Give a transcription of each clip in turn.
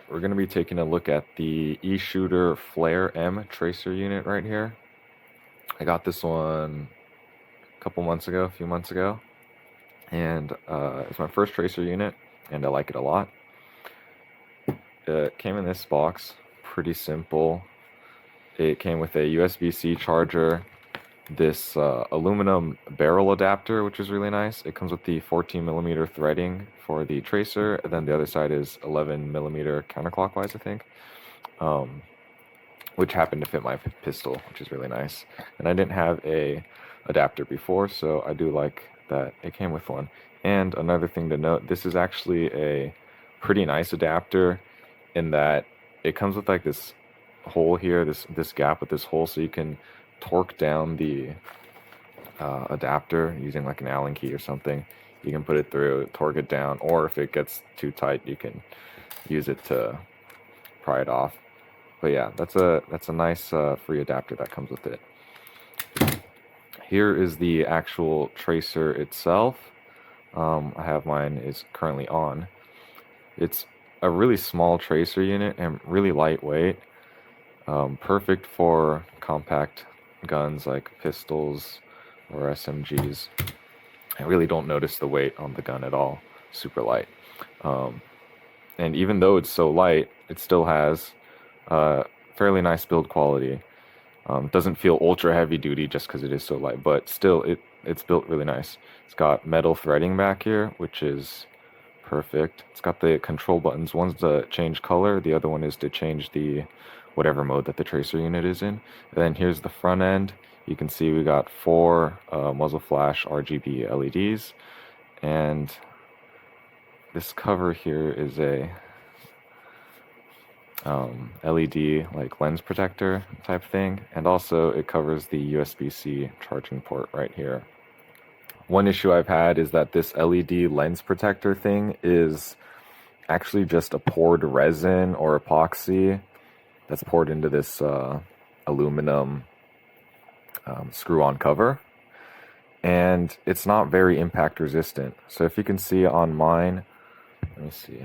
we're going to be taking a look at the Eshooter Flare M tracer unit right here. I got this one a few months ago, and it's my first tracer unit, and I like it a lot. It came in this box, pretty simple. It came with a USB-C charger, this aluminum barrel adapter, which is really nice. It comes with the 14mm threading for the tracer, and then the other side is 11mm counterclockwise, I think, which happened to fit my pistol, which is really nice. And I didn't have a adapter before, so I do like that it came with one. And another thing to note, this is actually a pretty nice adapter in that it comes with like this hole here, this gap with this hole, so you can torque down the adapter using like an Allen key or something. You can put it through, torque it down, or if it gets too tight, you can use it to pry it off. But yeah, that's a nice free adapter that comes with it. Here is the actual tracer itself. I have mine is currently on. It's a really small tracer unit and really lightweight. Perfect for compact guns like pistols or SMGs. I really don't notice the weight on the gun at all. Super light. And even though it's so light, it still has fairly nice build quality. Doesn't feel ultra heavy duty just because it is so light, but still it's built really nice. It's got metal threading back here, which is perfect. It's got the control buttons. One's to change color, the other one is to change the whatever mode that the tracer unit is in. And then here's the front end. You can see we got 4 muzzle flash RGB LEDs, and this cover here is a LED like lens protector type thing, and also it covers the USB-C charging port right here. One issue I've had is that this LED lens protector thing is actually just a poured resin or epoxy that's poured into this aluminum screw-on cover, and it's not very impact resistant. So if you can see on mine, let me see,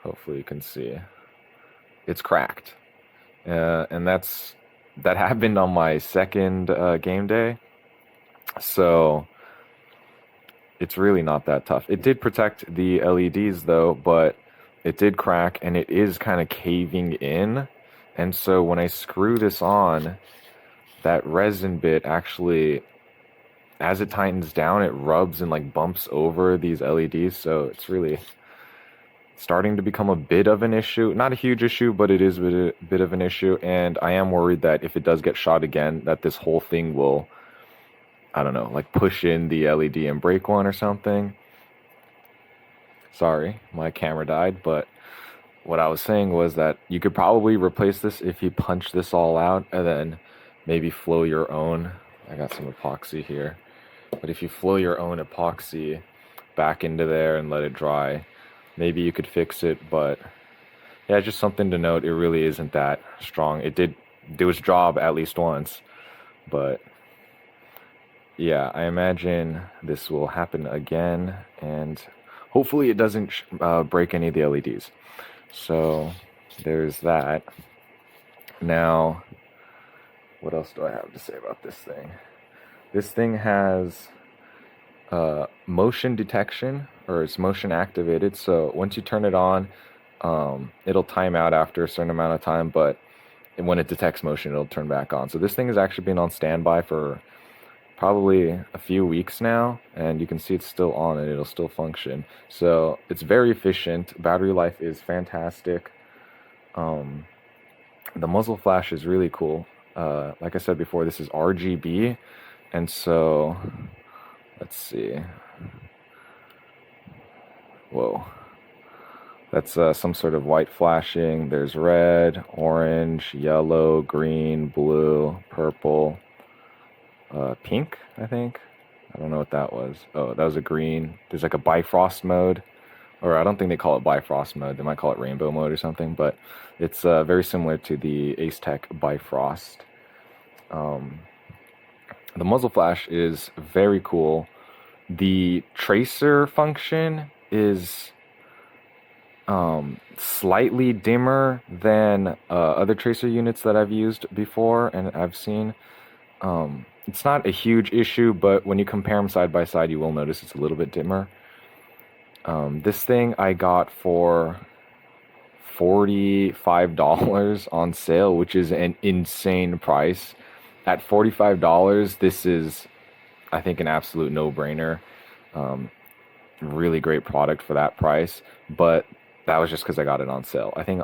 hopefully you can see, it's cracked, and that happened on my second game day, so it's really not that tough. It did protect the LEDs though, but it did crack, and it is kind of caving in. And so when I screw this on, that resin bit actually, as it tightens down, it rubs and like bumps over these LEDs. So it's really starting to become a bit of an issue. Not a huge issue, but it is a bit of an issue. And I am worried that if it does get shot again, that this whole thing will, I don't know, like push in the LED and break one or something. Sorry, my camera died, but what I was saying was that you could probably replace this if you punch this all out and then maybe flow your own. I got some epoxy here, but if you flow your own epoxy back into there and let it dry, maybe you could fix it. But yeah, just something to note, it really isn't that strong. It did do its job at least once, but yeah, I imagine this will happen again, and hopefully it doesn't break any of the LEDs. So there's that. Now, what else do I have to say about this thing? This thing has motion detection, or it's motion activated. So once you turn it on, it'll time out after a certain amount of time, but when it detects motion, it'll turn back on. So this thing has actually been on standby for probably a few weeks now, and you can see it's still on and it'll still function. So it's very efficient. Battery life is fantastic. The muzzle flash is really cool. Like I said before, this is RGB, and so let's see. Whoa. That's some sort of white flashing. There's red, orange, yellow, green, blue, purple, pink, I think. I don't know what that was. Oh, that was a green. There's like a Bifrost mode, or I don't think they call it Bifrost mode. They might call it rainbow mode or something, but it's very similar to the Acetech Bifrost. The muzzle flash is very cool. The tracer function is Slightly dimmer than other tracer units that I've used before and I've seen. It's not a huge issue, but when you compare them side by side, you will notice it's a little bit dimmer. This thing I got for $45 on sale, which is an insane price. At $45, this is, I think, an absolute no-brainer. Really great product for that price, but that was just because I got it on sale. I think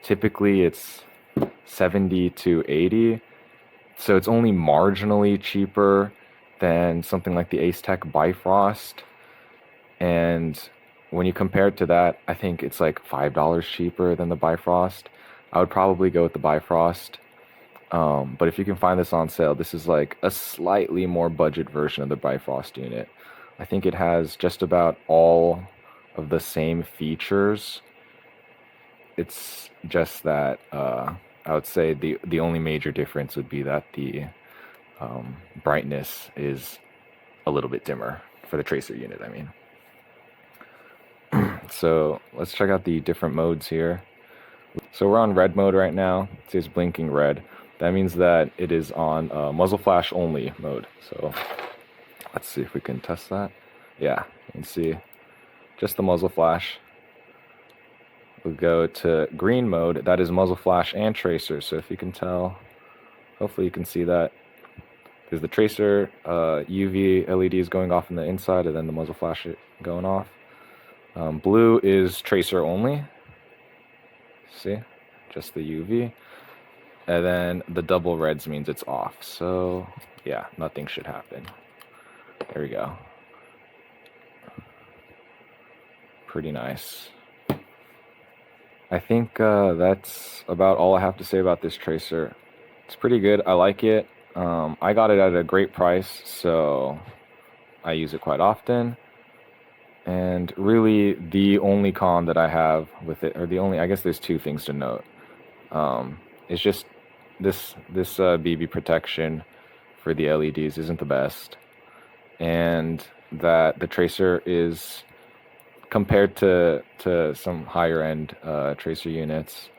typically it's 70 to 80, so it's only marginally cheaper than something like the Acetech Bifrost. And when you compare it to that, I think it's like $5 cheaper than the Bifrost. I would probably go with the Bifrost. But if you can find this on sale, this is like a slightly more budget version of the Bifrost unit. I think it has just about all of the same features. It's just that I would say the only major difference would be that the brightness is a little bit dimmer for the tracer unit, I mean. So let's check out the different modes here. So we're on red mode right now. It says blinking red. That means that it is on muzzle flash only mode. So let's see if we can test that. Yeah, you can see just the muzzle flash. We'll go to green mode. That is muzzle flash and tracer. So if you can tell, hopefully you can see that. There's the tracer UV LED is going off on the inside, and then the muzzle flash going off. Blue is tracer only. See, just the UV. And then the double reds means it's off. So yeah, nothing should happen. There we go. Pretty nice. I think that's about all I have to say about this tracer. It's pretty good. I like it. I got it at a great price, so I use it quite often. And really, the only con that I have with it, or the only, I guess there's two things to note. It's just this BB protection for the LEDs isn't the best, and that the tracer is, compared to some higher end tracer units,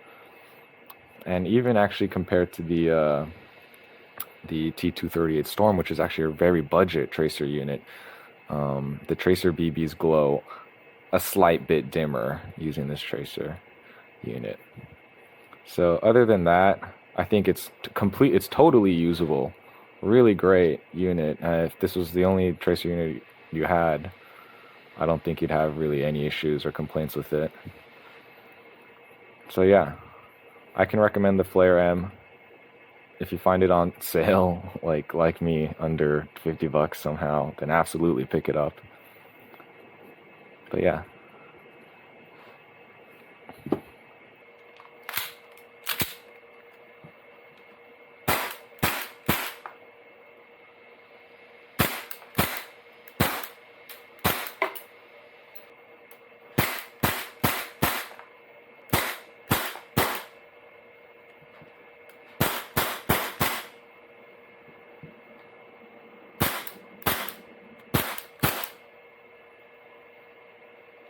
and even actually compared to the T238 Storm, which is actually a very budget tracer unit, the tracer BBs glow a slight bit dimmer using this tracer unit. So other than that, I think it's complete. It's totally usable. Really great unit. If this was the only tracer unit you had, I don't think you'd have really any issues or complaints with it. So yeah, I can recommend the Flare M. If you find it on sale, like me, under $50 somehow, then absolutely pick it up. But yeah.